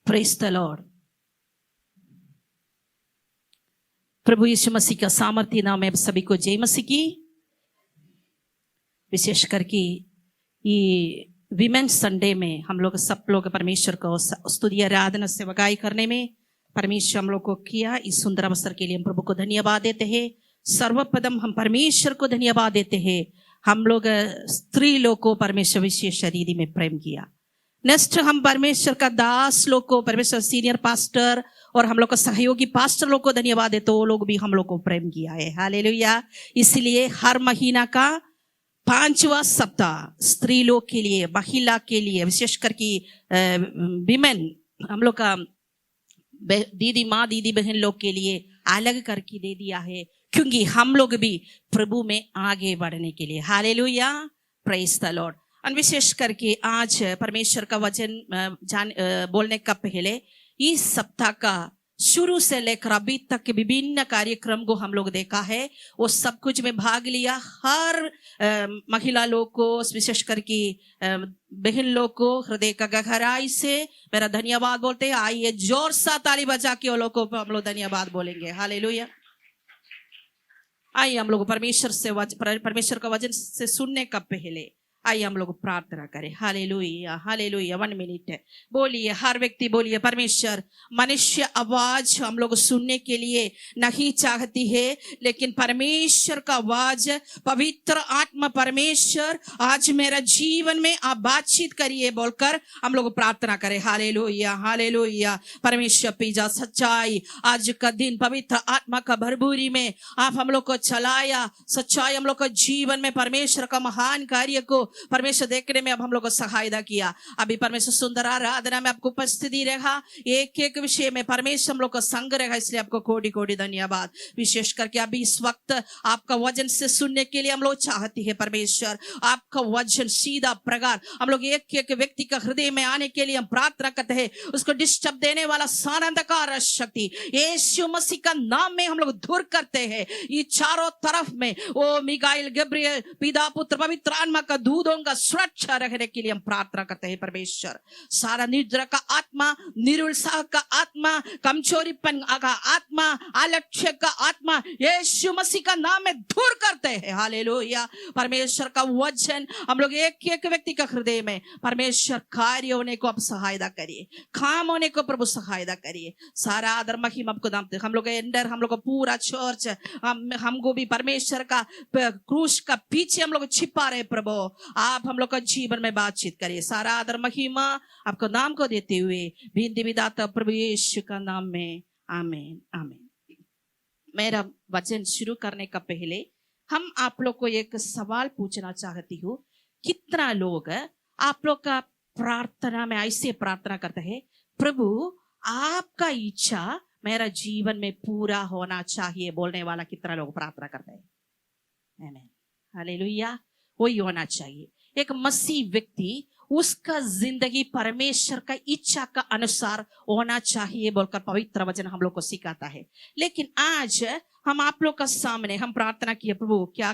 Praise the Lord. प्रभु यीशु मसीह का सामर्थ्य नाम में सभी को जय मसीह की। विशेष करके ये विमेन संडे में हम लोग सब लोग परमेश्वर को स्तुति आराधना सेवकाई करने में परमेश्वर हम लोग को किया। इस सुंदर अवसर के लिए हम प्रभु को धन्यवाद देते हैं। सर्वप्रथम हम परमेश्वर को धन्यवाद देते हैं। हम लोग स्त्री लोग को परमेश्वर विशेष रीति में प्रेम किया। नेक्स्ट हम परमेश्वर का दास लोग को, परमेश्वर सीनियर पास्टर और हम लोग का सहयोगी पास्टर लोग को धन्यवाद देते। वो लोग भी हम लोग को प्रेम किया है। हालेलुया। इसलिए हर महीना का 5वां सप्ताह स्त्री लोग के लिए, महिला के लिए, विशेष करके विमेन, हम लोग का दीदी माँ दीदी बहन लोग के लिए अलग करके दे दिया है, क्योंकि हम लोग भी प्रभु में आगे बढ़ने के लिए। Hallelujah, praise the Lord. और विशेष करके आज परमेश्वर का वचन बोलने का पहले इस सप्ताह का शुरू से लेकर अभी तक विभिन्न कार्यक्रम को हम लोग देखा है। वो सब कुछ में भाग लिया। हर महिला लोग को, विशेष करके बहन लोग को हृदय का गहराई से मेरा धन्यवाद बोलते हैं। आइए जोर सा ताली बजा के वो लोग को हम लोग धन्यवाद बोलेंगे। हालेलुया। आइए हम लोग परमेश्वर का वचन से सुनने का पहले आइए हम लोग प्रार्थना करें। Hallelujah, hallelujah. 1 मिनट बोलिए, हर व्यक्ति बोलिए, परमेश्वर मनुष्य आवाज हम लोग सुनने के लिए नहीं चाहती है, लेकिन परमेश्वर का आवाज, पवित्र आत्मा परमेश्वर आज मेरा जीवन में आप बातचीत करिए बोलकर हम लोग प्रार्थना करें। Hallelujah, hallelujah. परमेश्वर पिता सच्चाई आज का दिन पवित्र आत्मा का भरपूरी में आप हम लोग को चलाया। सच्चाई हम लोग को जीवन में परमेश्वर का महान कार्य को परमेश्वर देखने में अब हम लोग को सहायता किया। अभी परमेश्वर सुंदर आराधना में आपको उपस्थिति रहा, एक एक विषय में परमेश्वर हम लोग का संग रहा, इसलिए आपको कोटि कोटि धन्यवाद। विशेष करके अभी इस वक्त आपका वचन से सुनने के लिए हम लोग चाहते हैं। परमेश्वर आपका वचन सीधा प्रकार हम लोग एक एक व्यक्ति का हृदय में आने के लिए हम प्रार्थना करते हैं। उसको डिस्टर्ब देने वाला सानंदकार शक्ति यीशु मसीह का नाम में हम लोग दूर करते हैं। ये चारों तरफ में ओ मिगाइल, गब्रियल, पिता पुत्र पवित्र आत्मा का दूधों का सुरक्षा रखने के लिए हम प्रार्थना करते हैं। परमेश्वर सारा निद्रा का आत्मा, निरुत्साह का आत्मा, कमजोरीपन का आत्मा, आलस्य का आत्मा यीशु मसीह का नाम में दूर करते हैं। हालेलुया। परमेश्वर का वचन हम लोग एक एक व्यक्ति का हृदय में परमेश्वर कार्य होने को आप सहायता करिए, काम होने को प्रभु सहायता करिए। सारा आदर महिमा आपको नाम दे। हम लोग अंदर, हम लोग का पूरा चर्च हमको भी परमेश्वर का क्रूस का पीछे हम लोग छिपा रहे। प्रभु आप हम लोग का जीवन में बातचीत करिए। सारा आदर महिमा आपको नाम को देते हुए विनती विदाता प्रभु यीशु का नाम में, आमीन, आमीन। मेरा वचन शुरू करने का पहले हम आप लोग को एक सवाल पूछना चाहती हूँ। कितना लोग आप लोग का प्रार्थना में ऐसे प्रार्थना करते हैं, प्रभु आपका इच्छा मेरा जीवन में पूरा होना चाहिए, बोलने वाला कितना लोग प्रार्थना करते हैं? आमीन, हालेलुया। वही होना चाहिए। एक मसीह व्यक्ति, उसका जिंदगी परमेश्वर का इच्छा का अनुसार होना चाहिए बोलकर पवित्र वचन हम लोग को सिखाता है। लेकिन आज हम आप लोग का सामने हम प्रार्थना किए, प्रभु क्या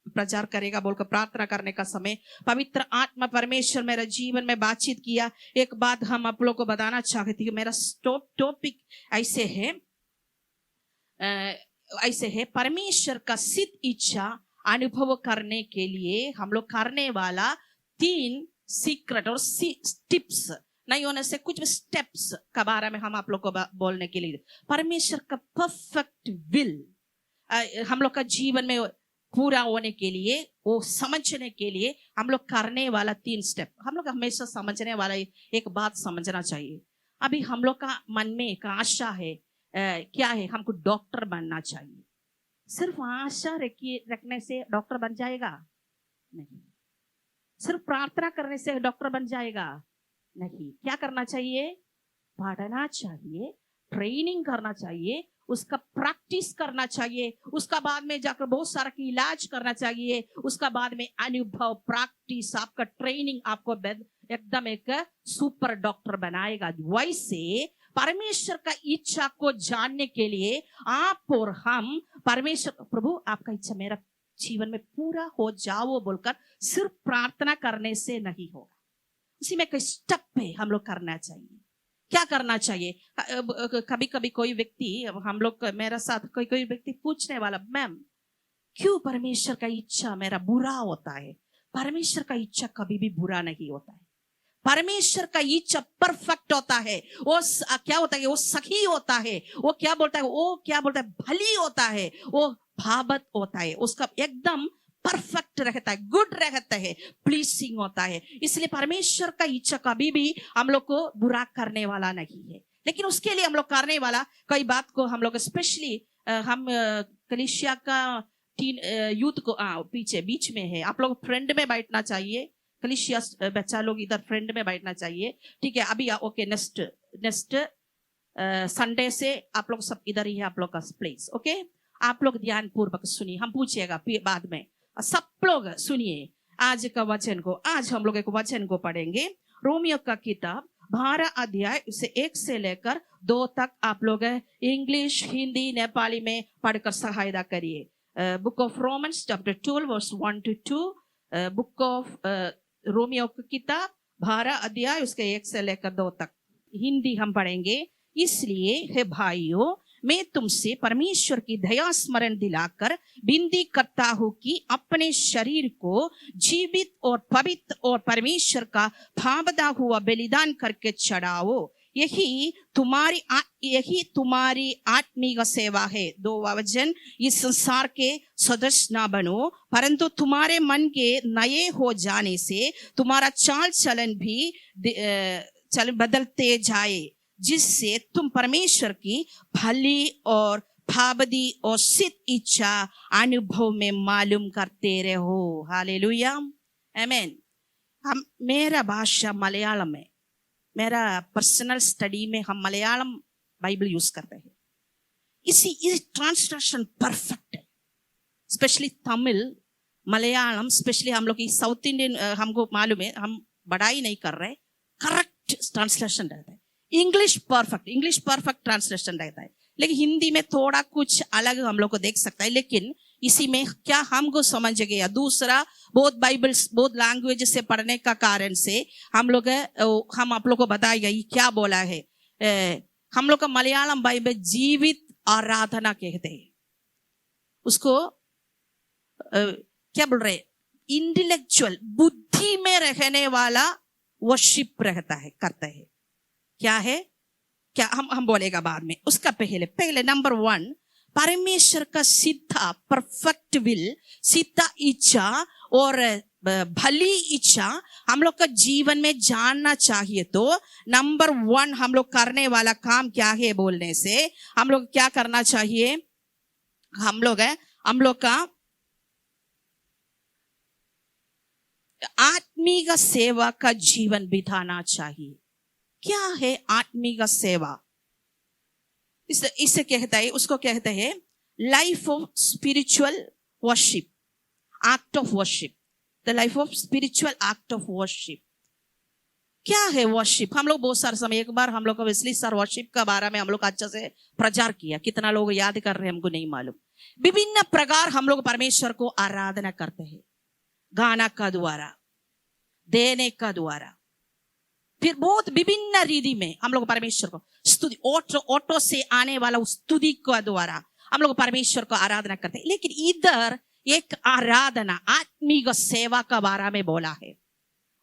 प्रचार करेगा बोलकर प्रार्थना करने का समय पवित्र आत्मा परमेश्वर मेरा जीवन में बातचीत किया। एक बात हम आप लोग को बताना चाहती हूँ। मेरा टॉपिक ऐसे है परमेश्वर का सिद्ध इच्छा अनुभव करने के लिए हम लोग करने वाला 3 सीक्रेट और टिप्स नहीं होने से कुछ स्टेप्स के बारे में हम आप लोग को बोलने के लिए। परमेश्वर का परफेक्ट विल हम लोग का जीवन में पूरा होने के लिए, वो समझने के लिए हम लोग करने वाला 3 स्टेप। हम लोग हमेशा समझने वाला एक बात समझना चाहिए। अभी हम लोग का मन में एक आशा है, क्या है, हमको डॉक्टर बनना चाहिए। सिर्फ आशा रखने से डॉक्टर बन जाएगा? नहीं। सिर्फ प्रार्थना करने से डॉक्टर बन जाएगा? नहीं। क्या करना चाहिए? पढ़ना चाहिए, ट्रेनिंग करना चाहिए, उसका प्रैक्टिस करना चाहिए, उसका बाद में जाकर बहुत सारा की इलाज करना चाहिए, उसका बाद में अनुभव, प्रैक्टिस, आपका ट्रेनिंग आपको एकदम एक सुपर डॉक्टर बनाएगा। वैसे परमेश्वर का इच्छा को जानने के लिए आप और हम परमेश्वर, प्रभु आपका इच्छा मेरा जीवन में पूरा हो जाओ बोलकर सिर्फ प्रार्थना करने से नहीं होगा। उसी में कोई स्टेप पे हम लोग करना चाहिए। क्या करना चाहिए? कभी कभी कोई व्यक्ति, हम लोग, मेरा साथ कोई व्यक्ति पूछने वाला, मैम क्यों परमेश्वर का इच्छा मेरा बुरा होता है? परमेश्वर का इच्छा कभी भी बुरा नहीं होता है। परमेश्वर का इच्छा परफेक्ट होता है। वो क्या होता है? वो सही होता है। वो क्या बोलता है? भली होता है, वो भावत होता है, उसका एकदम परफेक्ट रहता है, गुड रहता है, प्लीजिंग होता है। इसलिए परमेश्वर का इच्छा कभी भी हम लोग को बुरा करने वाला नहीं है। लेकिन उसके लिए हम लोग करने वाला कई बात को हम लोग स्पेशली, हम कलीसिया का यूथ को पीछे बीच में है, आप लोग फ्रेंड में बैठना चाहिए। कलीसिया बच्चा लोग इधर फ्रेंड में बैठना चाहिए, ठीक है? अभी ओके, नेक्स्ट संडे से आप लोग सब इधर ही है, आप लोग का प्लेस, ओके? आप लोग ध्यान पूर्वक सुनिए, हम पूछिएगा बाद में, सब लोग सुनिए आज का वचन को। आज हम लोग एक वचन को पढ़ेंगे, रोमियो का किताब 12 अध्याय से 1 से लेकर 2 तक। आप लोग इंग्लिश, हिंदी, नेपाली में पढ़कर सहायता करिए। Book of Romans chapter 12 verse 1 to 2, book of रोमियो का किताब 12 अध्याय उसके 1 से लेकर 2 तक। हिंदी हम पढ़ेंगे। इसलिए हे भाइयों, मैं तुमसे परमेश्वर की दया स्मरण दिलाकर विनती करता हूं कि अपने शरीर को जीवित और पवित्र और परमेश्वर का भावदा हुआ बलिदान करके चढ़ाओ। यही तुम्हारी आत्मिक सेवा है। 2 वचन, इस संसार के सदस्य ना बनो, परंतु तुम्हारे मन के नए हो जाने से तुम्हारा चाल चलन भी बदलते जाए, जिससे तुम परमेश्वर की भली और भावदी और सिद्ध इच्छा अनुभव में मालूम करते रहो। हालेलुया, आमीन। हम, मेरा भाषा मलयालम है, मेरा पर्सनल स्टडी में हम मलयालम बाइबल यूज करते हैं। इसी ट्रांसलेशन परफेक्ट है, स्पेशली तमिल, मलयालम, स्पेशली हम लोग की साउथ इंडियन, हमको मालूम है, हम बड़ाई नहीं कर रहे, करेक्ट ट्रांसलेशन रहता है। इंग्लिश परफेक्ट ट्रांसलेशन रहता है, लेकिन हिंदी में थोड़ा कुछ अलग हम लोग को देख सकता है। लेकिन इसी में क्या हमको समझ गया, दूसरा बहुत बाइबल्स, बहुत लैंग्वेज से पढ़ने का कारण से हम आप लोग को बताएगा ये क्या बोला है। हम लोग का मलयालम बाइबल जीवित आराधना कहते हैं उसको। क्या बोल रहे? इंटेलेक्चुअल, बुद्धि में रहने वाला वर्शिप रहता है, करता है। क्या है? क्या हम बोलेगा बाद में। उसका पहले नंबर 1, परमेश्वर का सीधा परफेक्ट विल, सीधा इच्छा और भली इच्छा हम लोग का जीवन में जानना चाहिए। तो नंबर 1 हम लोग करने वाला काम क्या है बोलने से, हम लोग क्या करना चाहिए? हम लोग का आत्मिक सेवा का जीवन बिताना चाहिए। क्या है आत्मिक सेवा? इसे कहता है, उसको कहते हैं life of spiritual worship, act of worship, the life of spiritual act of worship. क्या है वर्शिप? हम लोग बहुत सारे समय, एक बार हम लोग को वेस्ली सर वर्शिप का बारे में हम लोग अच्छा से प्रचार किया, कितना लोग याद कर रहे हैं हमको नहीं मालूम। विभिन्न प्रकार हम लोग परमेश्वर को आराधना करते हैं, गाना का द्वारा, देने का द्वारा, फिर बहुत विभिन्न रीति में हम लोग परमेश्वर को स्तुति, ऑटो से आने वाला स्तुति का द्वारा हम लोग परमेश्वर को आराधना करते हैं। लेकिन इधर एक आराधना, आत्मिक सेवा का बारे में बोला है।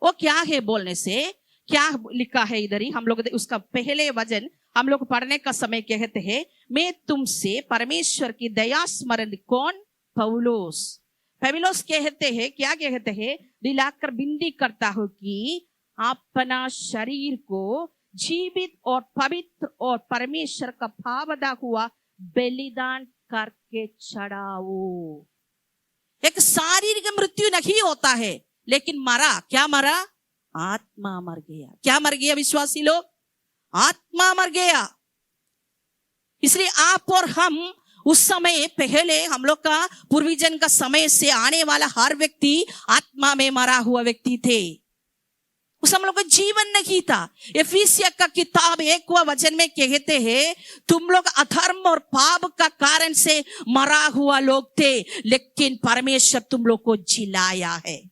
वो क्या है बोलने से, क्या लिखा है इधर ही, हम लोग उसका पहले वचन हम लोग पढ़ने का समय कहते हैं, मैं तुमसे परमेश्वर की दया स्मरण, कौन? पौलुस। पेबिलोस कहते हैं, क्या कहते हैं, दिलाकर विनती करता हूं कि अपना शरीर को जीवित और पवित्र और परमेश्वर का भावदा हुआ बलिदान करके चढ़ाओ। एक शारीरिक मृत्यु नहीं होता है, लेकिन मरा, क्या मरा? आत्मा मर गया। क्या मर गया विश्वासी लोग? आत्मा मर गया। इसलिए आप और हम उस समय, पहले हम लोग का पूर्वजन का समय से आने वाला हर व्यक्ति आत्मा में मरा हुआ व्यक्ति थे। उस हम लोग का जीवन नहीं था। एफिसिया का किताब 1वां वचन में कहते हैं, तुम लोग अधर्म और पाप का कारण से मरा हुआ लोग थे, लेकिन परमेश्वर तुम लोग को जिलाया है।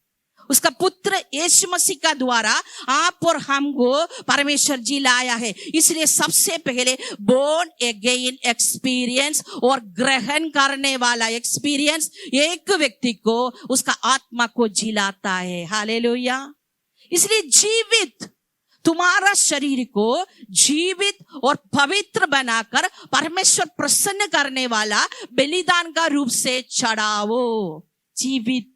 उसका पुत्र यीशु मसीह का द्वारा आप और हमको परमेश्वर जिलाया है। इसलिए सबसे पहले बोर्न अगेन एक्सपीरियंस और ग्रहण करने वाला एक्सपीरियंस एक व्यक्ति को उसका आत्मा को जिलाता है। हालेलुया। इसलिए जीवित, तुम्हारा शरीर को जीवित और पवित्र बनाकर परमेश्वर प्रसन्न करने वाला बलिदान का रूप से चढ़ाओ। जीवित,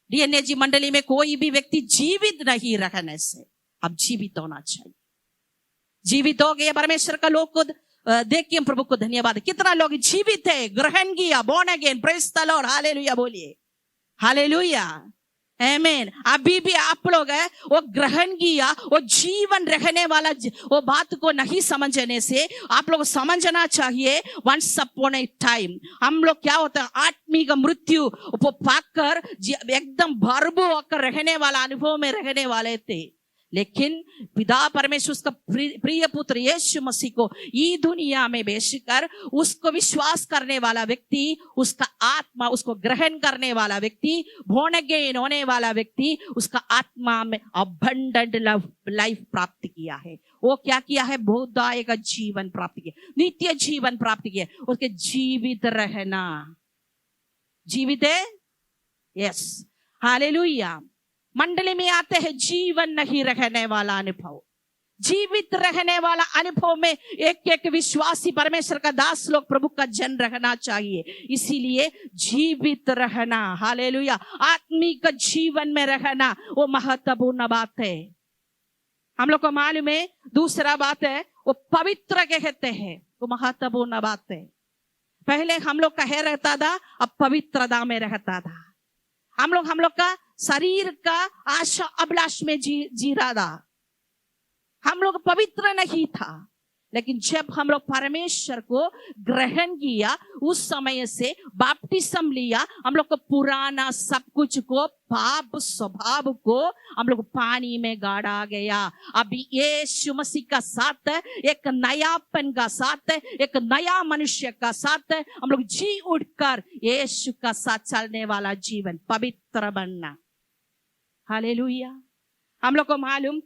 डीएनएजी मंडली में कोई भी व्यक्ति जीवित नहीं रहने से अब जीवित होना चाहिए। जीवित हो गए परमेश्वर का लोग को देख के हम प्रभु को धन्यवाद। कितना लोग जीवित है, ग्रहण किया, born again, praise the Lord, hallelujah बोलिए, हालेलुया, आमीन। अभी भी आप लोग है वो ग्रहण किया, वो जीवन रहने वाला वो बात को नहीं समझने से आप लोग समझना चाहिए। वंस अपॉन ए टाइम हम लोग क्या होता है, आत्मिक मृत्यु वो पाकर एकदम भरबू होकर रहने वाला अनुभव में रहने वाले थे, लेकिन पिता परमेश्वर उसका प्रिय पुत्र यीशु मसीह को ये दुनिया में भेजकर उसको विश्वास करने वाला व्यक्ति, उसका आत्मा, उसको ग्रहण करने वाला व्यक्ति, बोर्न अगेन होने वाला व्यक्ति, उसका आत्मा में अबंडेंट लाइफ प्राप्त किया है। वो क्या किया है? बहुदायक जीवन प्राप्त किया, नित्य जीवन प्राप्त किया। उसके जीवित रहना, जीवित है, यस, हालेलुया। मंडली में आते हैं जीवन नहीं रहने वाला अनुभव, जीवित रहने वाला अनुभव में एक एक विश्वासी परमेश्वर का दास लोग प्रभु का जन रहना चाहिए। इसीलिए जीवित रहना, हालेलुया, आत्मिक जीवन में रहना वो महत्वपूर्ण बात है। हम लोग को मालूम है। दूसरा बात है वो पवित्र कहते हैं, वो महत्वपूर्ण बात है। पहले हम लोग कहे रहता था, अब पवित्रता में रहता था। हम लोग का शरीर का आशा अभिलाष में जी रहा था। हम लोग पवित्र नहीं था, लेकिन जब हम लोग परमेश्वर को ग्रहण किया, उस समय से बपतिस्म लिया, हम लोग को पुराना सब कुछ को, पाप स्वभाव को हम लोग पानी में गाड़ा गया। अभी यीशु मसीह का साथ, एक नयापन का साथ, एक नया मनुष्य का साथ हम लोग जी उठकर यीशु का साथ चलने वाला जीवन, पवित्र बनना, हालेलुया। हम लोग को मालूम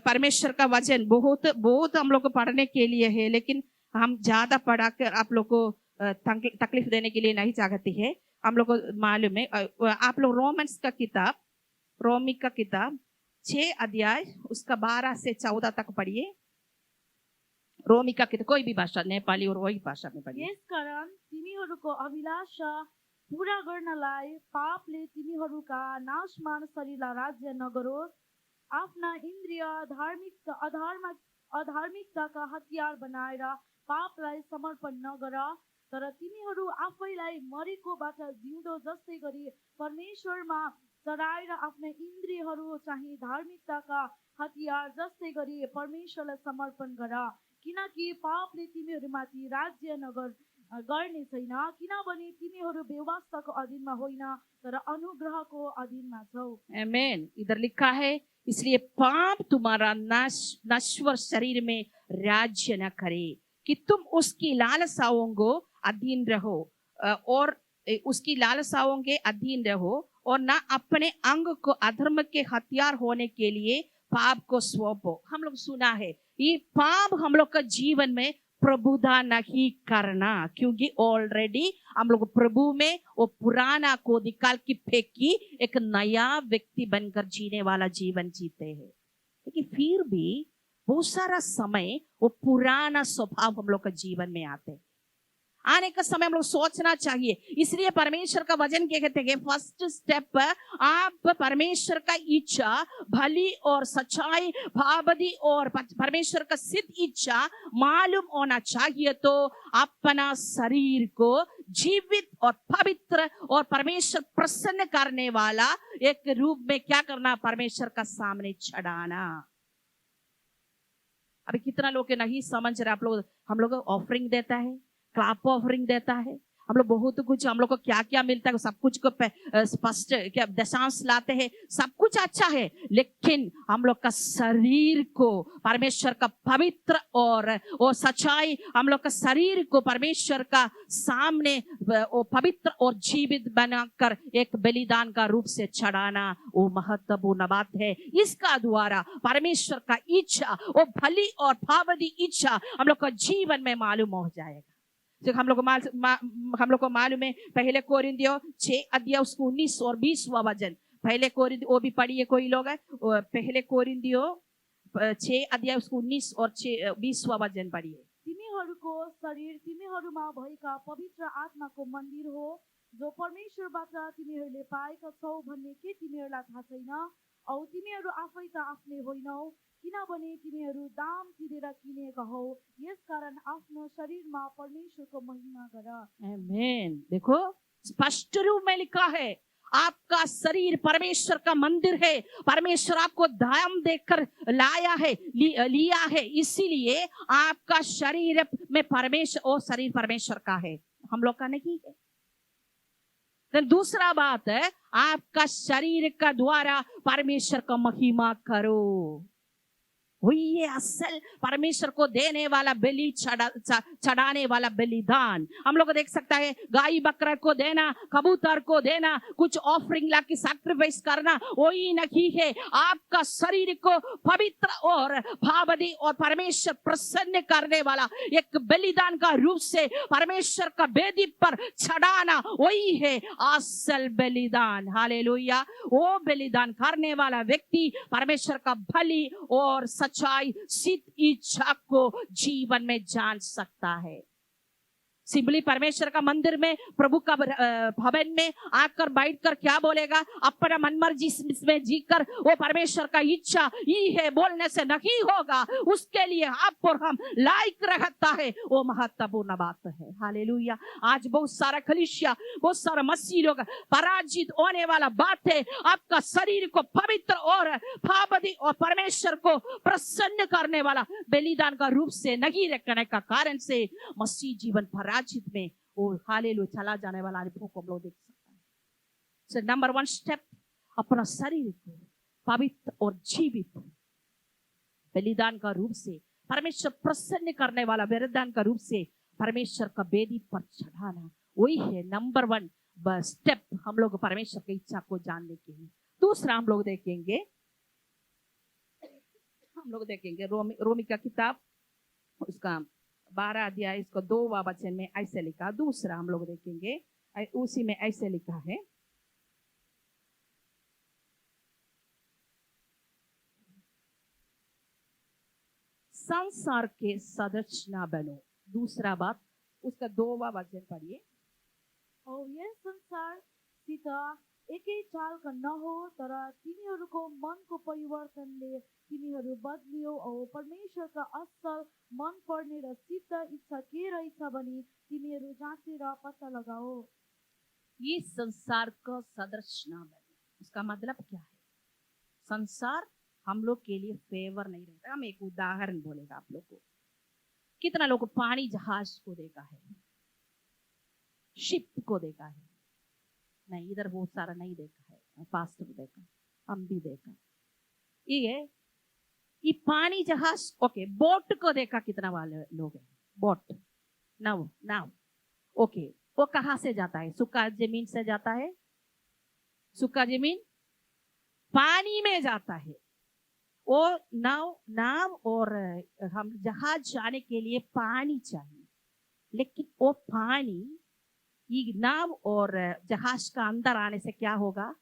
परमेश्वर का वचन बहुत बहुत हम लोग को पढ़ने के लिए है, लेकिन हम ज्यादा पढ़ाकर आप लोग को तकलीफ देने के लिए नहीं चाहते हैं। हम लोग को मालूम है, आप लोग रोमन्स का किताब, रोमी का किताब 6 अध्याय उसका 12 से 14 तक पढ़िए। रोमी का किताब कोई भी भाषा, नेपाली और वही भाषा में पढ़िए। यसकारण तिमीहरूको अभिलाषा पूरा गर्नलाई पापले तिमीहरूका नाशमान शरीरलाई राज्य नगरोस्। आफ्ना इन्द्रिय अधार्मिकताका हतियार बनाएर पापलाई समर्पण नगर, तर तिमीहरू आफैलाई मरेकोबाट जिउँदो जस्तै गरी परमेश्वरमा चढाएर आफ्ना इन्द्रियहरू चाहिँ धार्मिकताका हतियार जस्तै गरी परमेश्वरलाई समर्पण गर, किनकि पापले तिमीहरूमाथि राज्य गर्ने छैन, किनभने तिमीहरू व्यवस्थाको अधीनमा होइन तर अनुग्रहको अधीनमा छौ। आमीन। इधर लिखा है, इसलिए पाप तुम्हारा नश्वर शरीर में राज्य न करे कि तुम उसकी लालसाओं को अधीन रहो और उसकी लालसाओं के अधीन रहो और ना अपने अंग को अधर्म के हथियार होने के लिए पाप को सौंपो। हम लोग सुना है ये पाप हम लोग का जीवन में प्रभुता नहीं करना, क्योंकि ऑलरेडी हम लोग प्रभु में वो पुराना को निकाल के फेंकी एक नया व्यक्ति बनकर जीने वाला जीवन जीते हैं। लेकिन फिर भी बहुत सारा समय वो पुराना स्वभाव हम लोग का जीवन में आते हैं। आने का समय हम लोग सोचना चाहिए। इसलिए परमेश्वर का वचन क्या कहते हैं, फर्स्ट स्टेप आप परमेश्वर का इच्छा, भली और सच्चाई, भावदी और परमेश्वर का सिद्ध इच्छा मालूम होना चाहिए। तो अपना शरीर को जीवित और पवित्र और परमेश्वर प्रसन्न करने वाला एक रूप में क्या करना, परमेश्वर का सामने चढ़ाना। अभी कितना लोग नहीं समझ रहे, आप लोग, हम लोग ऑफरिंग देता है, क्लॉप ऑफरिंग देता है, हम लोग बहुत कुछ, हम लोग को क्या क्या मिलता है सब कुछ को स्पष्ट क्या दशांश लाते हैं, सब कुछ अच्छा है, लेकिन हम लोग का शरीर को परमेश्वर का पवित्र और सच्चाई, हम लोग का शरीर को परमेश्वर का सामने वो पवित्र और जीवित बनाकर एक बलिदान का रूप से चढ़ाना, वो महत्वपूर्ण बात है। इसका द्वारा परमेश्वर का इच्छा, वो भली और भावदी इच्छा हम लोग का जीवन में मालूम हो जाएगा। जो हम लोग को मालूम है, पहले कोरिन्थियों 6 अध्याय उसको 19 और 20वां वचन, पहले कोरिन्थियों वो भी पढ़िए कोई लोग है, पहले कोरिन्थियों 6 अध्याय उसको 19 और 20वां वचन पढ़िए। तिमीहरूको शरीर तिमीहरूमा भएका पवित्र आत्माको मन्दिर हो, जो परमेश्वरबाट तिमीहरूले पाएका छौ भन्ने के तिमीहरूलाई थाहा छैन? औ तिमीहरू आफै त आफ्नै होइनौ, किनभने तिमीहरू दाम तिरेर किनेका हौ, यसकारण आफ्नो शरीरमा परमेश्वरको महिमा गर। आमेन। देखो स्पष्ट रूप में लिखा है, आपका शरीर परमेश्वर का मंदिर है, परमेश्वर आपको दाम देकर लाया है, लिया है, इसीलिए आपका शरीर में परमेश्वर, और शरीर परमेश्वर का है, हम लोग का नहीं है। तो दूसरा बात है, आपका शरीर का द्वारा परमेश्वर का महिमा करो। वही ये असल परमेश्वर को देने वाला बलि, चढ़ाने वाला बलिदान। हम लोग को देख सकता है, गाय बकरा को देना, कबूतर को देना, कुछ ऑफरिंग ला के सैक्रिफाइस करना, वही नहीं है। आपका शरीर को पवित्र और भावदी और परमेश्वर प्रसन्न करने वाला एक बलिदान का रूप से परमेश्वर का वेदी पर चढ़ाना, वही है असल बलिदान। हालेलुया। वो बलिदान करने वाला व्यक्ति परमेश्वर का भली और सच्चाई, सिद्ध इच्छा को जीवन में जान सकता है। सिंपली परमेश्वर का मंदिर में, प्रभु का भवन में आकर बैठकर क्या बोलेगा, अपना मनमर्जी में जीकर वो परमेश्वर का इच्छा ही है बोलने से नहीं होगा, उसके लिए आप और हम लायक रहता है, वो महत्वपूर्ण बात है। हालेलुया। आज बहुत सारा कलीसिया, बहुत सारा मसीह लोग पराजित होने वाला बात है, आपका शरीर को पवित्र और भावदी और परमेश्वर को प्रसन्न करने वाला बलिदान का रूप से नहीं रखने का कारण से मसीह जीवन पराजित में वो हालेलुया चला जाने वाला अनुभव को हम लोग देख सकते हैं। सो नंबर 1 स्टेप, अपना शरीर को पवित्र और जीवित बलिदान का रूप से परमेश्वर प्रसन्न करने वाला बलिदान का रूप से परमेश्वर का वेदी पर चढ़ाना, वही है नंबर 1 स्टेप हम लोग परमेश्वर की इच्छा को जानने के लिए। दूसरा हम लोग देखेंगे रोमी का किताब, उसका 12 अध्याय, इसको 2वां वचन में ऐसे लिखा। दूसरा हम लोग देखेंगे, उसी में ऐसे लिखा है, संसार के सदस्य ना बनो। दूसरा बात, उसका 2वां वचन पढ़िए। औ यस संसारसित एकै चालका नहो, तर तिमीहरूको मनको परिवर्तनले तिमीहरू बदलियो औ परमेश्वरका असल मन पर्ने र सिद्ध इच्छा के रहेछ भनी तिमीहरू जाँचेर पत्ता लगाओ। ये संसार का सदस्य ना बनो, उसका मतलब क्या है? संसार हम लोग के लिए फेवर नहीं रहता। हम एक उदाहरण बोलेगा आप लोग को, कितना लोग पानी जहाज को देखा है, शिप को देखा है? नहीं, इधर बहुत सारा नहीं देखा है, पास्ट को देखा, हम भी देखा। ये पानी जहाज, ओके, बोट को देखा कितना वाले लोग हैं? बोट, नाव, ओके, वो कहां से जाता है? सूखा जमीन से जाता है, सूखा जमीन पानी में जाता है। वो नाव और हम जहाज जाने के लिए पानी चाहिए, लेकिन वो पानी ये नाव और जहाज का अंदर आने से क्या होगा?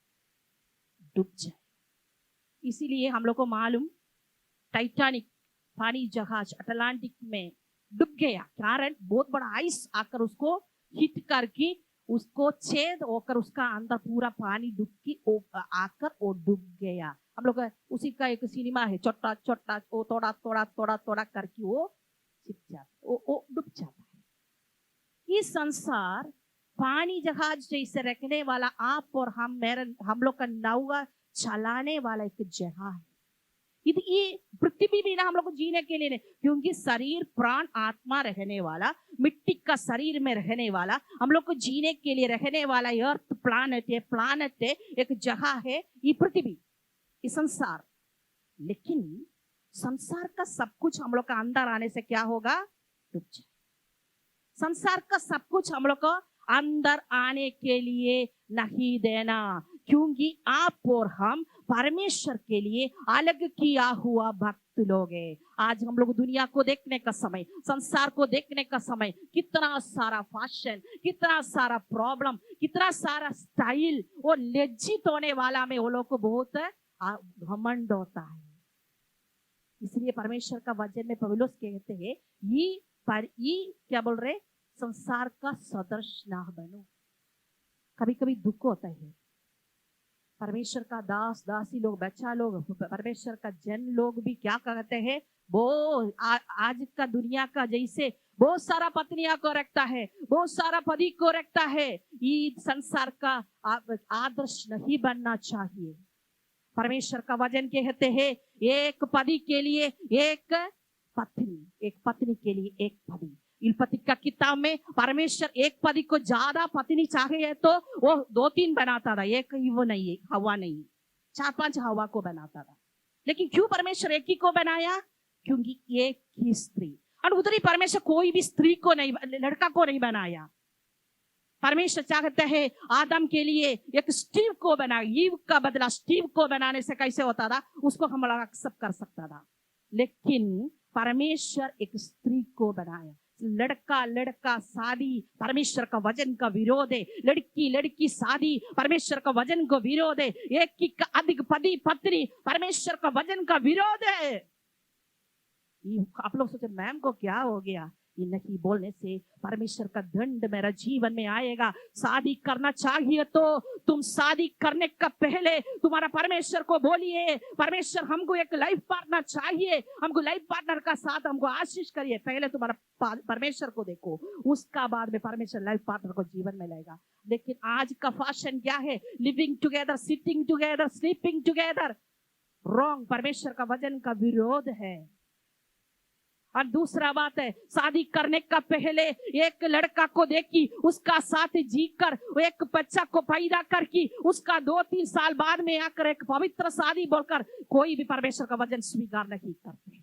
डूब जाए। इसीलिए हम लोग को मालूम, टाइटैनिक पानी जहाज अटलांटिक में डूब गया, कारण बहुत बड़ा आइस आकर उसको हिट करके उसको छेद होकर उसका अंदर पूरा पानी डुबकी आकर वो डूब गया। हम लोग उसी का एक सिनेमा है, छोटा छोटा वो थोड़ा थोड़ा थोड़ा थोड़ा करके वो छिप जाता, वो डूब जाता है। ये संसार पानी जहाज जैसे रखने वाला आप और हम लोग का नौका चलाने वाला एक जगह है। ये पृथ्वी भी ना हम लोग को जीने के लिए नहीं, क्योंकि शरीर प्राण आत्मा रहने वाला, मिट्टी का शरीर में रहने वाला, हम लोग को जीने के लिए रहने वाला अर्थ प्लानट है, एक जगह है ये पृथ्वी, ये संसार। लेकिन संसार का सब कुछ हम लोग का अंदर आने से क्या होगा? डूब जाए। संसार का सब कुछ हम लोग को अंदर आने के लिए नहीं देना, क्योंकि आप और हम परमेश्वर के लिए अलग किया हुआ भक्त लोग हैं। आज हम लोग दुनिया को देखने का समय, संसार को देखने का समय, कितना सारा फैशन, कितना सारा प्रॉब्लम, कितना सारा स्टाइल, वो लज्जित होने वाला में वो लोग को बहुत घमंड होता है। इसलिए परमेश्वर का वचन में पौलुस कहते हैं ये क्या बोल रहे, संसार का सदृश ना बनो। कभी कभी दुख होता है, परमेश्वर का दास दासी लोग, बच्चा लोग, परमेश्वर का जन लोग भी क्या कहते हैं, वो आज का दुनिया का जैसे बहुत सारा पत्नियां को रखता है, बहुत सारा पति को रखता है, ये संसार का आदर्श नहीं बनना चाहिए। परमेश्वर का वचन कहते हैं एक पति के लिए एक पत्नी, एक पत्नी के लिए एक पति। इल्पति का किताब में परमेश्वर एक पति को ज्यादा पत्नी चाहिए तो वो 2-3 बनाता था, एक ही वो नहीं, हवा नहीं, 4-5 हवा को बनाता था। लेकिन क्यों परमेश्वर एक ही को बनाया? क्योंकि एक ही स्त्री, और उधर ही परमेश्वर कोई भी स्त्री को नहीं, लड़का को नहीं बनाया। परमेश्वर चाहते हैं आदम के लिए एक स्टीव को बनाया, ईव का बदला स्टीव को बनाने से कैसे होता था, उसको हम लोग एक्सेप्ट कर सकता था। लेकिन परमेश्वर एक स्त्री को बनाया। लड़का शादी परमेश्वर का वचन का विरोध है, लड़की शादी परमेश्वर का वचन को विरोध है, एक की अधिक पति पत्नी परमेश्वर का वचन का विरोध है। आप लोग सोचे मैम को क्या हो गया, ये नहीं बोलने से परमेश्वर का दंड मेरा जीवन में आएगा। शादी करना चाहिए तो तुम शादी करने का पहले तुम्हारा परमेश्वर को बोलिए, परमेश्वर हमको एक लाइफ पार्टनर चाहिए, हमको लाइफ पार्टनर का साथ हमको आशीष करिए। पहले तुम्हारा परमेश्वर को देखो, उसका बाद में परमेश्वर लाइफ पार्टनर को जीवन में लाएगा। लेकिन आज का फैशन क्या है, living together, sitting together, sleeping together, wrong, परमेश्वर का वचन का विरोध है। और दूसरा बात है, शादी करने का पहले एक लड़का को देखी, उसका साथ जीकर एक बच्चा को पैदा करके उसका 2-3 साल बाद में आकर एक पवित्र शादी बोलकर कोई भी परमेश्वर का वचन स्वीकार नहीं करते।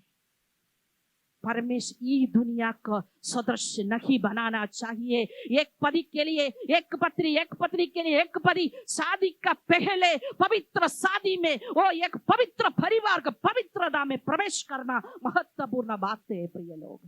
परमेश्वर ये दुनिया को सदृश नहीं बनाना चाहिए। एक पति के लिए एक पत्नी, एक पत्नी के लिए एक पति। शादी का पहले पवित्र शादी में वो एक पवित्र परिवार का पवित्रता में प्रवेश करना महत्वपूर्ण बात है। प्रिय लोग,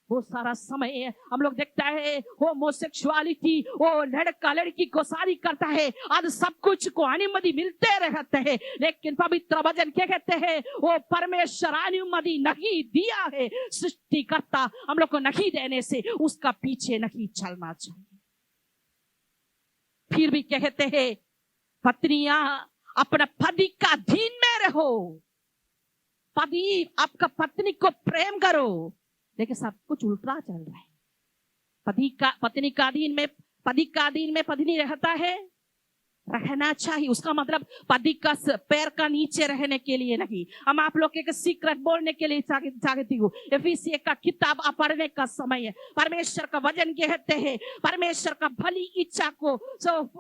बहुत सारा समय हम लोग देखता है होमोसेक्सुअलिटी, वो लड़का लड़की को शादी करता है, आज सब कुछ को अनुमति मिलते रहते हैं, लेकिन पवित्र वचन क्या कहते हैं, वो परमेश्वर अनुमति नहीं दिया है। सृष्टिकर्ता हम लोग को नहीं देने से उसका पीछे नहीं चलना चाहिए। फिर भी कहते हैं पत्नियां अपना पति का अधीन में रहो, पति आपका पत्नी को प्रेम करो। लेकिन सब कुछ उल्टा चल रहा है। पत्नी का अधीन में पत्नी रहता है, रहना चाहिए। उसका मतलब पति का पैर का नीचे रहने के लिए नहीं। हम आप लोग के सीक्रेट बोलने के लिए चाहती हूँ, एफिसी का किताब आप पढ़ने का समय है। परमेश्वर का वचन कहते हैं परमेश्वर का भली इच्छा को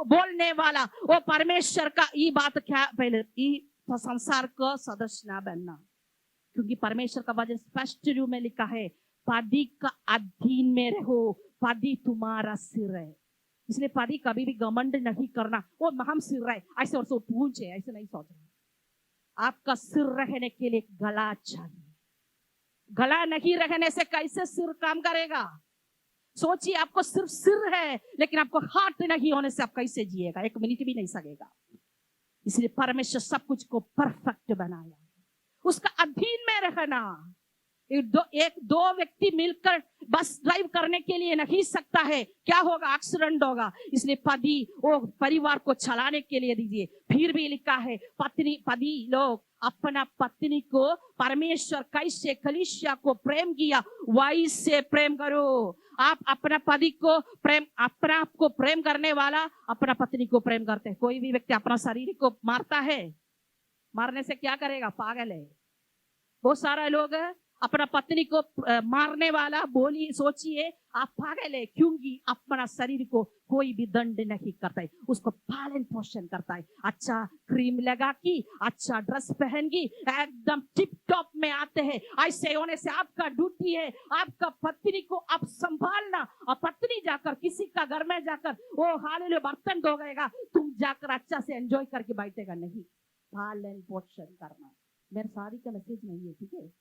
बोलने वाला वो परमेश्वर का ये बात क्या, पहले संसार को सदस्य ना बनना, क्योंकि परमेश्वर का वचन स्पष्ट रूप में लिखा है पति का अधीन में रहो, पति तुम्हारा सिर है। इसलिए पति कभी भी घमंड नहीं करना, वो हम सिर है ऐसे और सो पूछे, ऐसे नहीं सोचना। आपका सिर रहने के लिए गला चाहिए। गला नहीं रहने से कैसे सिर काम करेगा? सोचिए, आपको सिर्फ सिर है लेकिन आपको हार्ट नहीं होने से आप कैसे जिएगा? 1 मिनट भी नहीं सकेगा। इसलिए परमेश्वर सब कुछ को परफेक्ट बनाया, उसका अधीन में रहना। एक दो व्यक्ति मिलकर बस ड्राइव करने के लिए नहीं सकता है, क्या होगा, एक्सीडेंट होगा। इसलिए पति वो परिवार को चलाने के लिए दीजिए। फिर भी लिखा है पति लोग अपना पत्नी को परमेश्वर कैसे कलीसिया को प्रेम किया वैसे प्रेम करो। आप अपना पति को प्रेम, अपना आप को प्रेम करने वाला अपना पत्नी को प्रेम करते हैं। कोई भी व्यक्ति अपना शरीर को मारता है, मारने से क्या करेगा, पागल है। बहुत सारा लोग अपना पत्नी को मारने वाला बोली, सोचिए आप पागल है, क्योंकि अपना शरीर को कोई भी दंड नहीं करता है, उसको पालन पोषण करता है। अच्छा क्रीम लगा की, अच्छा ड्रेस पहन की, एकदम टिप टॉप में आते हैं। ऐसे होने से आपका ड्यूटी है आपका पत्नी को आप संभालना। और पत्नी जाकर किसी का घर में जाकर वो हालेलुया बर्तन धोएगा, तुम जाकर अच्छा से एंजॉय करके बैठेगा नहीं। पालन पोषण करना मेरे सारी का मैसेज नहीं है, ठीक है।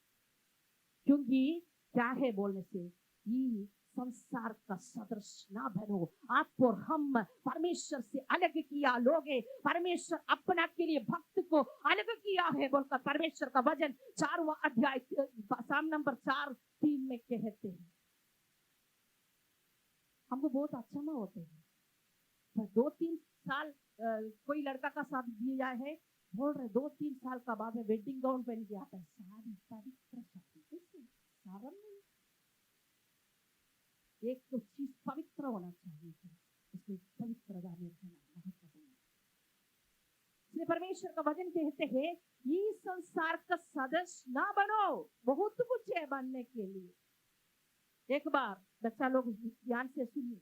क्योंकि क्या है बोलने से, ये संसार का सदृश ना बनो। आप और हम परमेश्वर से अलग किया लोग है, परमेश्वर अपना के लिए भक्त को अलग किया है बोलकर परमेश्वर का वचन 4वां अध्याय साम नंबर 4:3 में कहते हैं। हमको बहुत अच्छा ना होते हैं। 2-3 साल कोई लड़का का शादी दिया है, बोल रहे 2-3 साल का बाद में वेडिंग गाउन पहन के आता है। शादी पवित्र शादी कैसे, सावन नहीं। एक तो चीज पवित्र होना चाहिए, इसलिए पवित्रता में रहना महत्वपूर्ण है। इसलिए परमेश्वर का वचन कहते हैं ये संसार का सदस्य ना बनो। बहुत कुछ है बनने के लिए। एक बार बच्चा लोग ध्यान से सुनिए,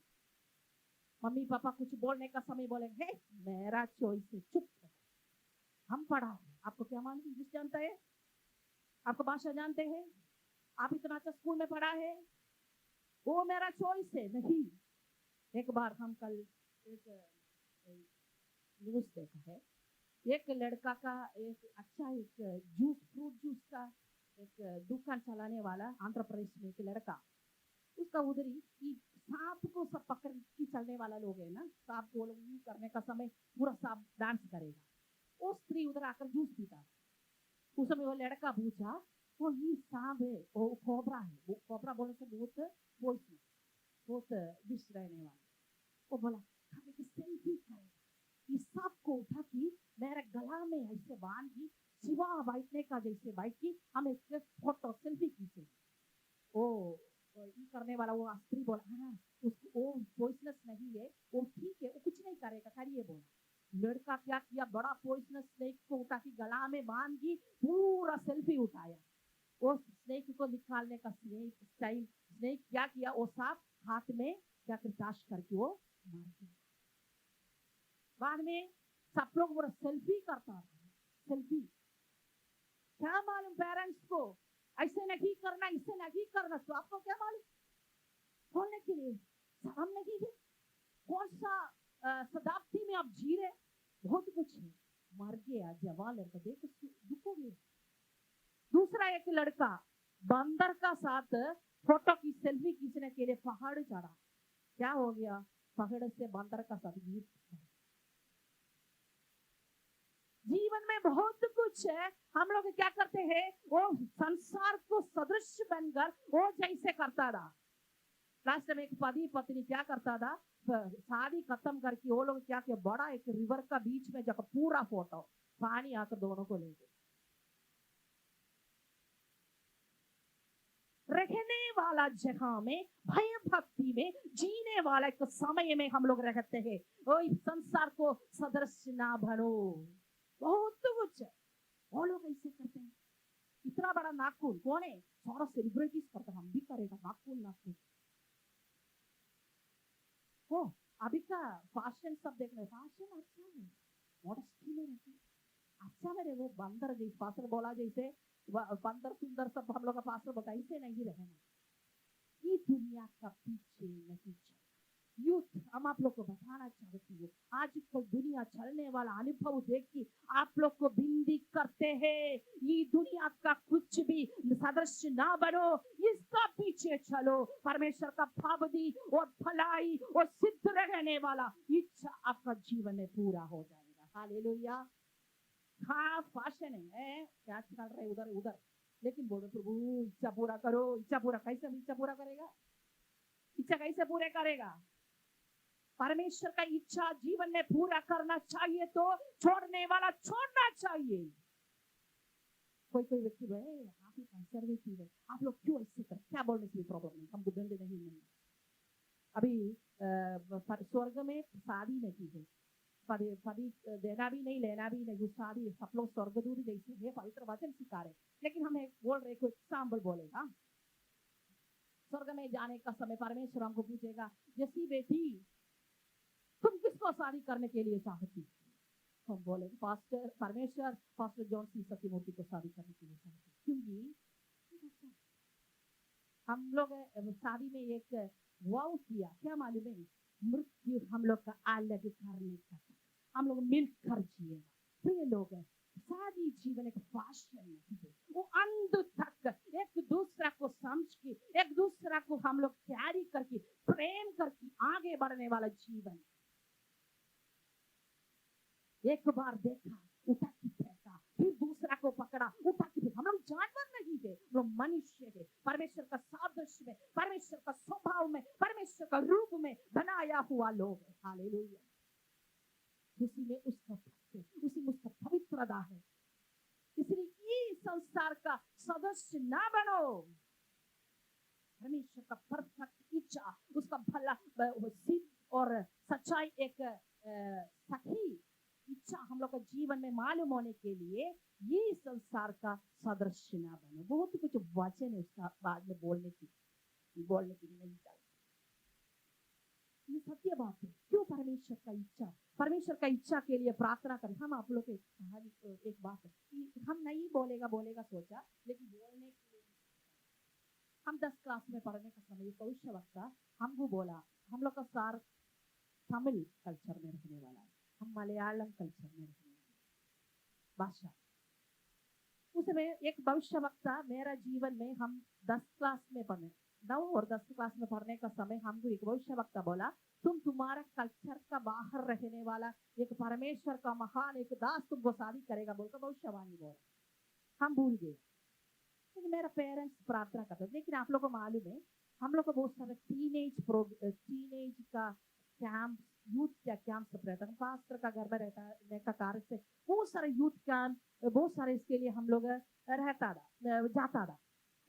मम्मी पापा कुछ बोलने का समय बोलेंगे मेरा चॉइस है, चुप। हम पढ़ा है, आपको क्या मालूम, इंग्लिश जानता है, आपको भाषा जानते हैं, आप इतना अच्छा स्कूल में पढ़ा है, वो मेरा चॉइस है नहीं। एक बार हम कल एक न्यूज देखा है, एक लड़का का एक अच्छा एक जूस फ्रूट जूस का एक दुकान चलाने वाला आंध्र प्रदेश में एक लड़का, उसका उधरी कि सांप को सब पकड़ के चलने वाला लोग है ना, सांप को करने का समय पूरा सांप डांस करेगा। वो स्त्री उधर आकर जूस पीता। उस समय वो लड़का पूछा वो ये सांप है, वो कोबरा है, वो कोबरा बोले तो बहुत पॉइजनस, बहुत विष रहने वाला। वो बोला हम एक सेल्फी करें, इस सांप को उठा के मेरे गला में ऐसे बांध की शिवा बैठने का जैसे बैठ की हम एक फोटो सेल्फी खींचे। ओ ये करने वाला वो स्त्री बोला हाँ उसको वो पॉइजनस नहीं है, वो ठीक है, वो कुछ नहीं करेगा, करिए बोला। लड़का क्या किया, बड़ा पॉइजनस स्नेक को उठा के गला में बांध की पूरा सेल्फी उठाया। वो स्नेक को निकालने का स्नेक क्या किया, वो सांप हाथ में क्या ताश करके वो मार दिया। बाद में सब लोग वो सेल्फी करता था, सेल्फी। क्या मालूम पेरेंट्स को ऐसे नहीं करना, इससे नहीं करना, तो आपको क्या मालूम, बोलने के लिए शर्म नहीं है। कौन सा शताब्दी में आप जी रहे, बहुत कुछ है। मर गया जवान लड़का, देखो दुखोगे। दूसरा एक लड़का बंदर का साथ फोटो की सेल्फी खींचने के लिए पहाड़ चढ़ा, क्या हो गया, पहाड़ से बंदर का साथ गिर। जीवन में बहुत कुछ है, हम लोग क्या करते हैं, वो संसार को सदृश बनकर वो जैसे करता था। लास्ट में एक पति पत्नी क्या करता था, शादी खत्म करके वो लोग क्या किया, बड़ा एक रिवर का बीच में जाकर पूरा फोटो पानी आकर दोनों को ले गए। रहने वाला जगह में भय भक्ति में जीने वाला एक समय में हम लोग रहते हैं। ओए संसार को सदृश ना बनो। बहुत कुछ है, वो लोग ऐसे करते हैं। इतना बड़ा नाखून कौन है, सारा सेलिब्रिटीज करता, हम भी करेगा नाखून नाखून। हो अभी का फैशन सब देख रहे, फैशन अच्छा है, मॉडेस्टी में रहते अच्छा मेरे। वो बंदर जैसे पास्टर बोला, जैसे बंदर सुंदर सब हम लोग का पास्टर बोला, ऐसे नहीं रहना। ये दुनिया का पीछे नहीं चल। यूथ हम आप लोग को बताना चाहती हूँ, आज को दुनिया चलने वाला अनुभव देख के आप लोग को बिंदी करते हैं, ये दुनिया का कुछ भी सदस्य ना बनो, इसका पीछे चलो। परमेश्वर का भावदी और भलाई और सिद्ध रहने वाला इच्छा आपका जीवन में पूरा हो जाएगा। हालेलुया। हाँ फैशन है, क्या चल रहे उधर उधर, लेकिन बोलो प्रभु इच्छा पूरा करो, इच्छा पूरा, कैसे इच्छा पूरा करेगा? इच्छा कैसे पूरे करेगा? परमेश्वर का इच्छा जीवन में पूरा करना चाहिए तो छोड़ने वाला छोड़ना चाहिए। कोई कोई व्यक्ति बोले आप ही कंसर्वेटिव है, आप लोग क्यों ऐसे कर, क्या बोलने से प्रॉब्लम नहीं, हमको दंड नहीं। अभी स्वर्ग में शादी नहीं है, पति देना भी नहीं लेना भी नहीं, शादी सब लोग स्वर्गदूत जैसे है, पवित्र वचन सिखा रहे। लेकिन हमें बोल रहे कोई एग्जाम्पल बोलेगा, स्वर्ग में जाने का समय परमेश्वर हमको पूछेगा जैसी बेटी तुम किसको शादी करने के लिए चाहती? हम बोले पास्टर परमेश्वर पास्टर जॉन सी सत्यमूर्ति को शादी करने के लिए चाहती, क्योंकि हम लोग शादी में एक वाव किया, क्या मालूम है? मृत्यु हम लोग का अलग करने का, हम लोग मिलकर जिएगा। प्रिय लोग, शादी जीवन एक फैशन नहीं है, वो अंत तक एक दूसरा को समझ के, एक दूसरा को हम लोग कैरी करके, प्रेम करके आगे बढ़ने वाला जीवन। एक बार देखा उठा के फेंका, फिर दूसरा को पकड़ा उठा के फेंका। हम लोग जानवर नहीं है, वो मनुष्य है, परमेश्वर का सादृश्य में, परमेश्वर का स्वभाव में, परमेश्वर का रूप में बनाया हुआ लोग है। हालेलुया। उसी में उसका उसी में उसका पवित्रता है। इसलिए ये संसार का सदस्य ना बनो। परमेश्वर का परफेक्ट इच्छा, उसका भला सिद्ध और सच्चाई एक सही इच्छा हम लोग का जीवन में मालूम होने के लिए ये संसार का सदस्य ना बनो। बहुत कुछ वचन है उसका बाद में बोलने की नहीं चलता। ये सत्य बात है। क्यों परमेश्वर का इच्छा, परमेश्वर का इच्छा के लिए प्रार्थना करें। हम आप लोग एक बात है, हम नहीं बोलेगा सोचा, लेकिन बोलने के लिए हम 10 क्लास में पढ़ने का समय भविष्य वक्ता हमको बोला, हम लोग का सार तमिल कल्चर में रहने वाला है, हम मलयालम कल्चर में रहने वाला भाषा। उस समय एक भविष्य वक्ता मेरा जीवन में, हम 10 क्लास में पढ़ने 9 और 10 क्लास में पढ़ने का समय हमको एक भविष्य वक्ता बोला, तुम तुम्हारा कल्चर का बाहर रहने वाला एक परमेश्वर का महान एक दास तुमको शादी करेगा बोलकर भविष्यवाणी बोला। हम भूल गए, लेकिन मेरा पेरेंट्स प्रार्थना करते। लेकिन आप लोग को मालूम है, हम लोग को बहुत सारे टीनेज का कैंप, यूथ का कैंप सब रहता है। पास्टर का घर में रहने का कार्य से बहुत सारे यूथ कैंप, बहुत सारे इसके लिए हम लोग जाता था।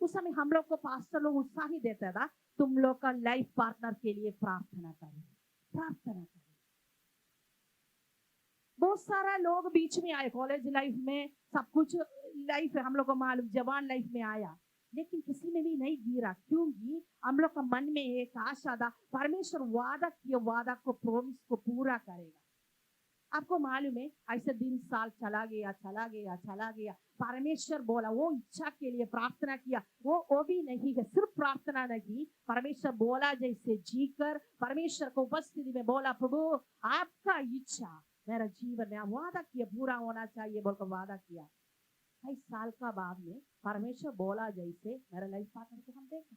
उस समय हम लोग को पास्टर लोग उत्साह ही देता था, तुम लोग का लाइफ पार्टनर के लिए प्रार्थना करें। बहुत सारा लोग बीच में आए, कॉलेज लाइफ में सब कुछ लाइफ है हम लोग को मालूम, जवान लाइफ में आया, लेकिन किसी में भी नहीं गिरा, क्योंकि हम लोग का मन में एक आशा था, परमेश्वर वादा किया, वादा को प्रोमिस को पूरा करेगा। आपको मालूम है, ऐसे दिन साल चला गया, परमेश्वर बोला, वो इच्छा के लिए प्रार्थना किया, वो भी नहीं है, सिर्फ प्रार्थना नहीं, परमेश्वर बोला जैसे जीकर परमेश्वर को उपस्थिति में बोला, प्रभु आपका इच्छा मेरा जीवन में वादा किया पूरा होना चाहिए बोलकर वादा किया। 28 साल का बाद में परमेश्वर बोला जैसे मेरा लाइफ पार्टनर को हम देखा।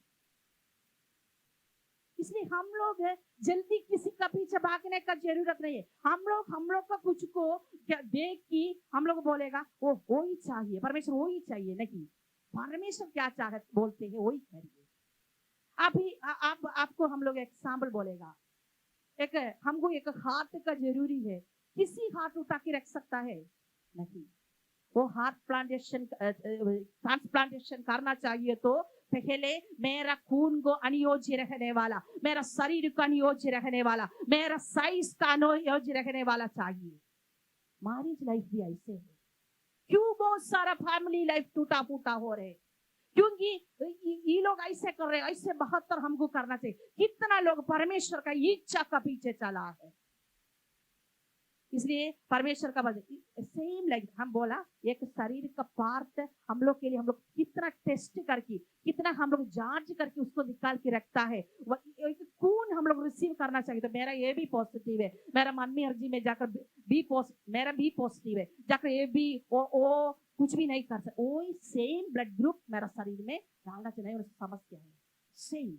इसलिए हम लोग जल्दी किसी का पीछे भागने का जरूरत नहीं है। हम लोग का कुछ को देख के हम लोग बोलेगा वो ही चाहिए, परमेश्वर वो ही चाहिए, नहीं, परमेश्वर क्या चाहते बोलते हैं वही करिए। अभी आपको हम लोग एग्जाम्पल बोलेगा, हमको एक हार्ट का जरूरी है, किसी हार्ट उठा के रख सकता है नहीं, वो हार्ट ट्रांसप्लांटेशन करना चाहिए तो पहले मेरा खून को अनियोज्य रखने वाला, मेरा शरीर को अनियोज्य रखने वाला, मेरा साइज का अनियोज्य रखने वाला चाहिए। मैरिज लाइफ भी ऐसे है। क्यों बहुत सारा फैमिली लाइफ टूटा फूटा हो रहे? क्योंकि ये लोग ऐसे कर रहे, ऐसे 72 हमको करना चाहिए। कितना लोग परमेश्वर का इच्छा का पीछे चला है। इसलिए परमेश्वर का सेम लाइक हम बोला, एक शरीर का पार्ट हम लोग के लिए हम लोग कितना टेस्ट करके, कितना हम लोग जांच करके उसको निकाल के रखता है। खून हम लोग रिसीव करना चाहिए, तो मेरा ये भी पॉजिटिव है, मेरा मम्मी अर्जी में जाकर मेरा भी पॉजिटिव है, जाकर ये भी वो कुछ भी नहीं कर सकता, वही सेम ब्लड ग्रुप मेरा शरीर में डालना चाहिए। समझ क्या है? सेम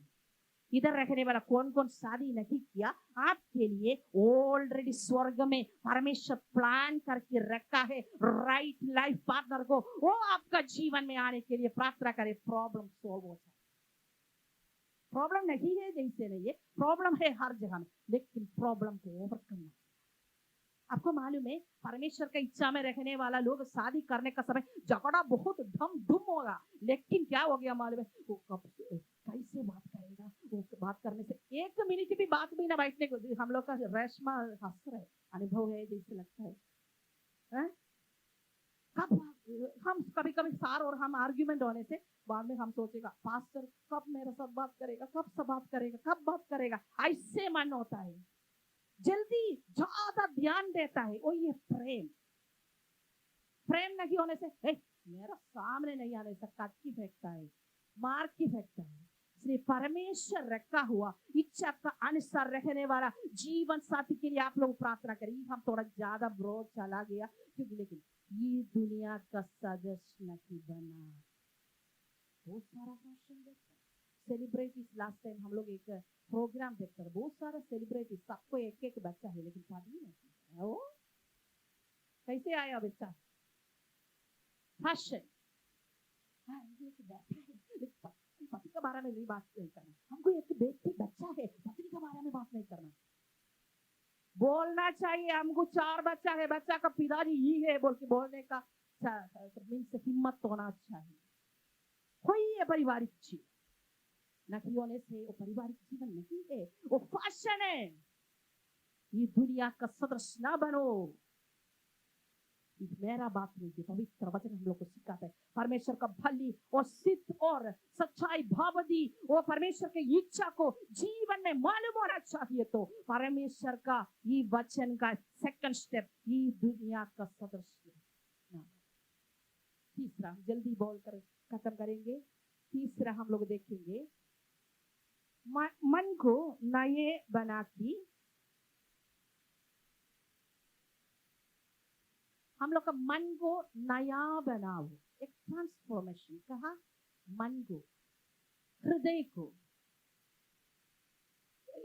इधर रहने वाला कौन कौन शादी नहीं किया, आपके लिए ऑलरेडी स्वर्ग में परमेश्वर प्लान करके रखा है राइट लाइफ पार्टनर को। वो आपका जीवन में आने के लिए प्रार्थना करें, प्रॉब्लम सॉल्व हो जाए। प्रॉब्लम नहीं है जैसे नहीं है, प्रॉब्लम है हर जगह में, लेकिन प्रॉब्लम को ओवरकम। आपको मालूम है परमेश्वर का इच्छा में रहने वाला लोग शादी करने का समय झगड़ा बहुत धम धुम होगा, लेकिन क्या हो गया मालूम है, वो कब कैसे बात करेगा, वो बात करने से 1 मिनट भी बात भी ना बैठने को। हम लोग का रेशमा हंस रहे अनुभव है जैसे लगता है, हैं? कब हम कभी कभी सार और हम आर्ग्यूमेंट होने से बाद में हम सोचेगा पास्टर कब मेरे साथ बात करेगा, कब से बात करेगा, कब बात करेगा, ऐसे मन होता है, जल्दी ज्यादा ध्यान देता है। वो ये प्रेम प्रेम नहीं होने से मेरा सामने नहीं आने से काट की फेंकता है, मार की फेंकता है। इसलिए परमेश्वर रखा हुआ इच्छा का अनुसार रहने वाला जीवन साथी के लिए आप लोग प्रार्थना करें। हम थोड़ा ज्यादा ब्रॉड चला गया क्योंकि, लेकिन ये दुनिया का सदस्य नहीं बना। बहुत सारा फैशन देखा, सेलिब्रिटीज। लास्ट टाइम हम लोग एक प्रोग्राम देखते हैं, बहुत सारा सेलिब्रिटी, सबको एक एक बच्चा है लेकिन शादी नहीं है। वो कैसे आया बच्चा? फैशन। पति के बारे में भी बात नहीं करना, हमको एक बेटी बच्चा है, पत्नी के बारे में बात नहीं करना। बोलना चाहिए हमको 4 बच्चा है, बच्चा का पिताजी ही है बोल के बोलने का मीन्स हिम्मत होना चाहिए। कोई ये पारिवारिक चीज नहीं होने से वो पारिवारिक जीवन नहीं है, वो फैशन है। ये दुनिया का सदस्य ना बनो। मेरा बात नहीं थी, पवित्र वचन हम लोग को सिखाता है परमेश्वर का भली और सिद्ध और सच्चाई भावदी वो परमेश्वर के इच्छा को जीवन में मालूम होना चाहिए। तो परमेश्वर का ये वचन का सेकंड स्टेप ये दुनिया का सदस्य। तीसरा जल्दी बोलकर खत्म करेंगे। तीसरा हम लोग देखेंगे मन को नए बना की। हम लोग का मन को नया बनाओ, एक ट्रांसफॉर्मेशन। कहा मन को, हृदय को।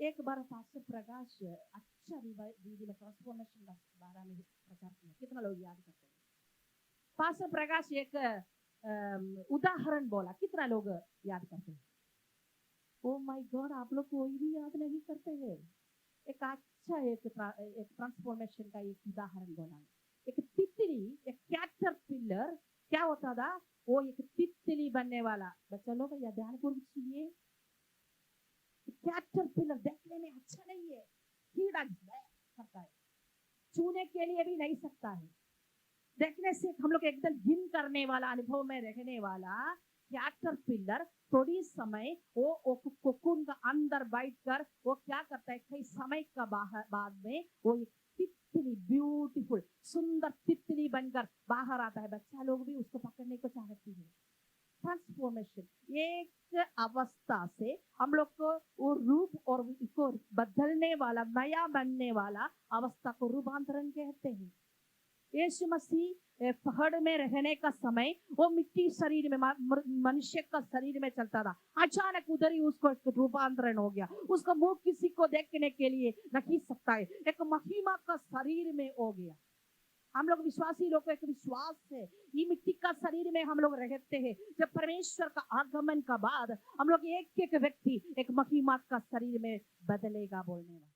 एक बार पास्टर प्रकाश अच्छा दीदी में ट्रांसफॉर्मेशन का बारे में प्रचार किया, कितना लोग याद करते हैं? पास्टर प्रकाश एक उदाहरण बोला, कितना लोग याद करते हैं? ओ माय गॉड, आप लोग कोई भी याद नहीं करते हैं। एक अच्छा एक ट्रांसफॉर्मेशन का एक उदाहरण बोला। एक तितली, एक कैटरपिलर क्या होता था, वो एक तितली बनने वाला। बच्चा लोग या ध्यान पूर्वक सुनिए। कैटरपिलर देखने में अच्छा नहीं है, कीड़ा करता है, छूने के लिए भी नहीं सकता है। देखने से हम लोग एकदम घिन करने वाला अनुभव में रहने वाला कैटरपिलर थोड़ी समय वो कोकून का अंदर बैठकर वो क्या करता है, कई समय का बाद में वो एक तितली, ब्यूटीफुल सुंदर तितली बनकर बाहर आता है। बच्चा लोग भी उसको पकड़ने को चाहती है। ट्रांसफॉर्मेशन, एक अवस्था से हम लोग को वो रूप और उसको बदलने वाला, नया बनने वाला अवस्था को रूपांतरण कहते हैं। यीशु मसीह पहाड़ में रहने का समय वो मिट्टी शरीर में, मनुष्य का शरीर में चलता था। अचानक उधर ही उसको रूपांतरण हो गया। उसका मुंह किसी को देखने के लिए नहीं सकता है, एक महिमा का शरीर में हो गया। हम लोग विश्वासी लोग को एक विश्वास है, ये मिट्टी का शरीर में हम लोग रहते हैं। जब परमेश्वर का आगमन का बाद हम लोग एक एक व्यक्ति एक महिमा का शरीर में बदलेगा बोलने वाला।